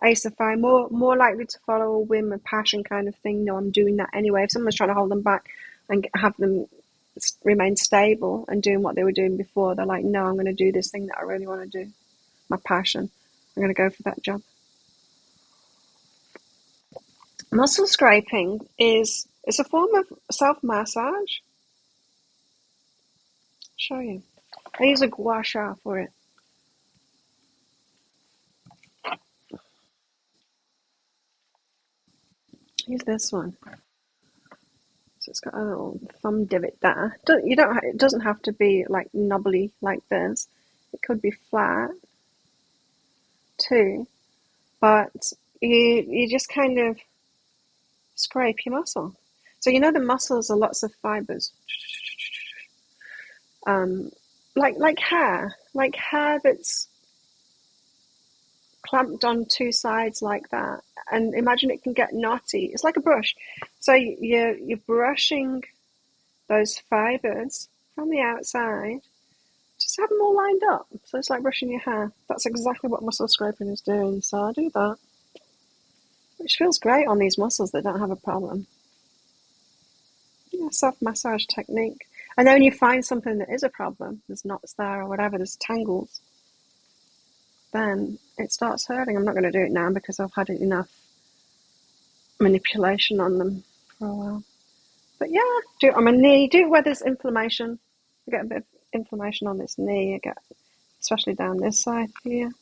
A: Ace of fire, more likely to follow a whim, a passion kind of thing. No, I'm doing that anyway. If someone's trying to hold them back and have them remain stable and doing what they were doing before, they're like, no, I'm going to do this thing that I really want to do. My passion. I'm going to go for that job. Muscle scraping is a form of self-massage. I'll show you. I use a gua sha for it. Use this one. So it's got a little thumb divot there. It doesn't have to be like knobbly like this. It could be flat too, but you just kind of scrape your muscle. So the muscles are lots of fibers, like hair that's clamped on two sides like that. And imagine it can get knotty. It's like a brush. So you're brushing those fibers from the outside. Just have them all lined up. So it's like brushing your hair. That's exactly what muscle scraping is doing. So I do that, which feels great on these muscles that don't have a problem. Yeah, self-massage technique. And then when you find something that is a problem, there's knots there or whatever, there's tangles, then it starts hurting. I'm not going to do it now because I've had enough manipulation on them for a while. But yeah, do it on my knee. Do it where there's inflammation. I get a bit of inflammation on this knee. I get, especially down this side here.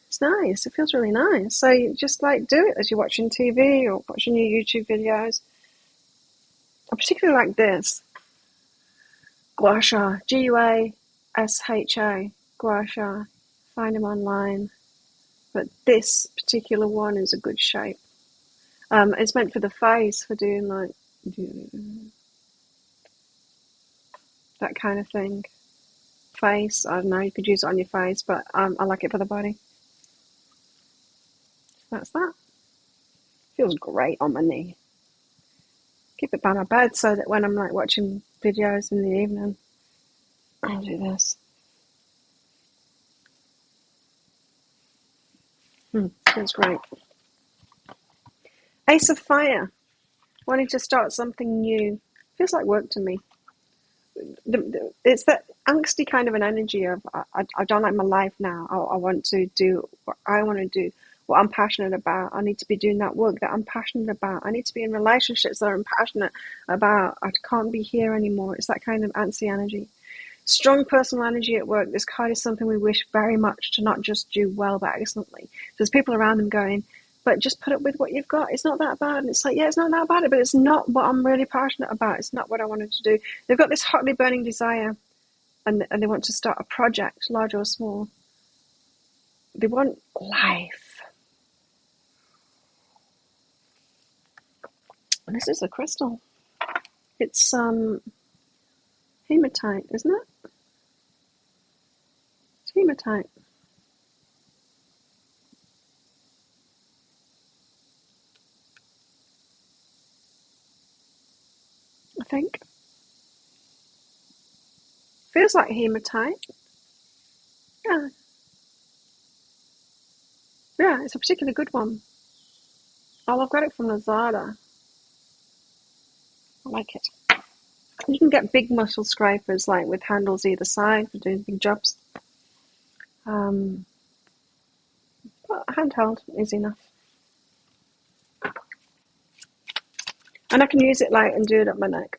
A: It's nice. It feels really nice. So you just like do it as you're watching TV or watching your YouTube videos. I particularly like this. Gua sha. Guasha. Gua sha. Find them online. But this particular one is a good shape. It's meant for the face, for doing like that kind of thing. Face, I don't know, you could use it on your face, but I like it for the body. That's that. Feels great on my knee. Keep it by my bed so that when I'm like watching videos in the evening, I'll do this. Feels great. Ace of fire. Wanting to start something new. Feels like work to me. It's that angsty kind of an energy of I don't like my life now. I want to do what I want to do, what I'm passionate about. I need to be doing that work that I'm passionate about. I need to be in relationships that I'm passionate about. I can't be here anymore. It's that kind of antsy energy. Strong personal energy at work. This card is something we wish very much to not just do well, but excellently. There's people around them going, but just put up with what you've got. It's not that bad. And it's like, yeah, it's not that bad, but it's not what I'm really passionate about. It's not what I wanted to do. They've got this hotly burning desire, and they want to start a project, large or small. They want life. And this is a crystal. It's hematite, isn't it? It's hematite. I think. Feels like hematite. Yeah, yeah, it's a particularly good one. Oh, I've got it from Lazada. I like it. You can get big muscle scrapers, like with handles either side for doing big jobs. But handheld is enough. And I can use it like and do it up my neck.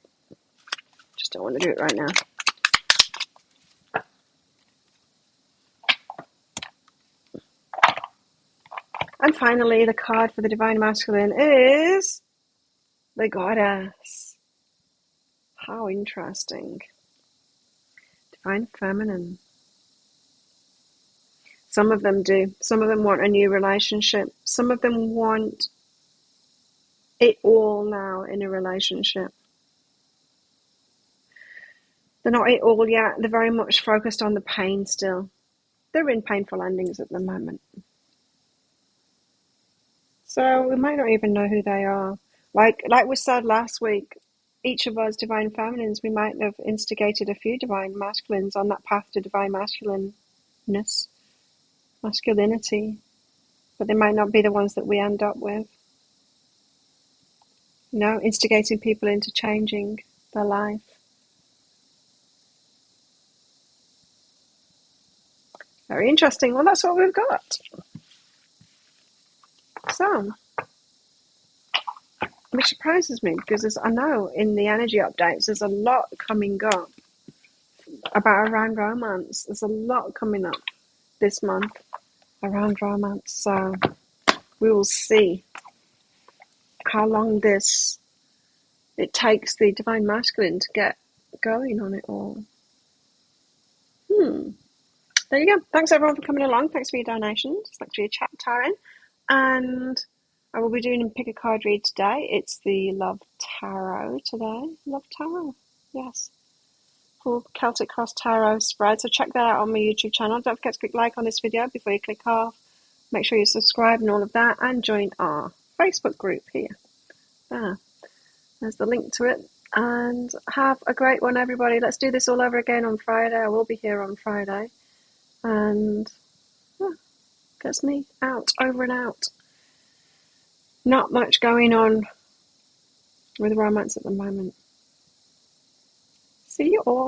A: Just don't want to do it right now. And finally, the card for the Divine Masculine is the Goddess. How interesting. Divine Feminine. Some of them do. Some of them want a new relationship. Some of them want it all now in a relationship. They're not it all yet. They're very much focused on the pain still. They're in painful endings at the moment. So we might not even know who they are. Like we said last week, each of us divine feminines, we might have instigated a few divine masculines on that path to divine masculinity, but they might not be the ones that we end up with. You know, instigating people into changing their life. Very interesting. Well, that's what we've got. So, which surprises me because I know in the energy updates there's a lot coming up around romance. There's a lot coming up this month around romance. So we will see how long it takes the divine masculine to get going on it all. There you go. Thanks everyone for coming along. Thanks for your donations. Thanks for your chat, Taryn. And I will be doing a pick a card read today. It's the Love Tarot today. Love Tarot. Yes. Full Celtic Cross Tarot spread. So check that out on my YouTube channel. Don't forget to click like on this video before you click off. Make sure you subscribe and all of that. And join our Facebook group here. There's the link to it. And have a great one, everybody. Let's do this all over again on Friday. I will be here on Friday. And gets me out, over and out. Not much going on with romance at the moment. See you all.